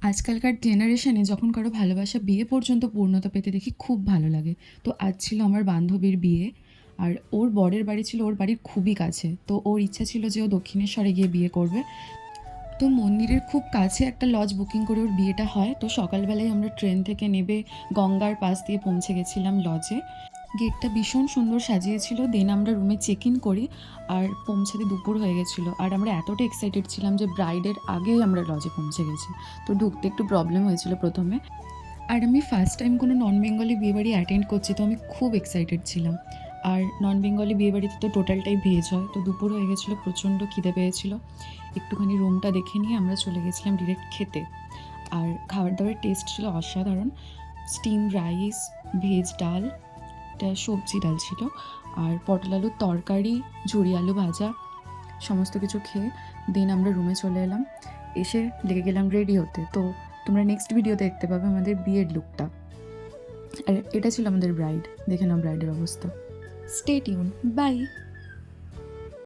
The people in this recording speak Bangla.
আজকালকার জেনারেশনে যখন কারো ভালোবাসা বিয়ে পর্যন্ত পূর্ণতা পেতে দেখি খুব ভালো লাগে। তো আজ ছিল আমার বান্ধবীর বিয়ে। আর ওর বরের বাড়ি ছিল ওর বাড়ির খুবই কাছে। তো ওর ইচ্ছা ছিল যে ও দক্ষিণেশ্বরে গিয়ে বিয়ে করবে। তো মন্দিরের খুব কাছে একটা লজ বুকিং করে ওর বিয়েটা হয়। তো সকালবেলায় আমরা ট্রেন থেকে নেবে গঙ্গার পাশ দিয়ে পৌঁছে গেছিলাম লজে। গেটটা ভীষণ সুন্দর সাজিয়েছিল। দেন আমরা রুমে চেক ইন করি। আর পৌঁছাতে দুপুর হয়ে গেছিলো। আর আমরা এতটা এক্সাইটেড ছিলাম যে ব্রাইডের আগেই আমরা লজে পৌঁছে গেছি। তো ঢুকতে একটু প্রবলেম হয়েছিল প্রথমে। আর আমি ফার্স্ট টাইম কোনো নন বেঙ্গলি বিয়েবাড়ি অ্যাটেন্ড করছি, তো আমি খুব এক্সাইটেড ছিলাম। আর নন বেঙ্গলি বিয়েবাড়িতে তো টোটালটাই ভেজ হয়। তো দুপুর হয়ে গেছিলো, প্রচণ্ড খিদে পেয়েছিল। একটুখানি রুমটা দেখে নিয়ে আমরা চলে গেছিলাম ডিরেক্ট খেতে। আর খাবার দাবারের টেস্ট ছিল অসাধারণ। স্টিম রাইস, ভেজ ডাল, একটা সবজি ডাল ছিল, আর পটল আলুর তরকারি, ঝুরি আলু ভাজা, সমস্ত কিছু খেয়ে দেন আমরা রুমে চলে এলাম। এসে লেগে গেলাম রেডি হতে। তো তোমরা নেক্সট ভিডিওতে দেখতে পাবে আমাদের বিয়ের লুকটা। আর এটা ছিল আমাদের ব্রাইড। দেখে নাও ব্রাইডের অবস্থা। Stay tune, by.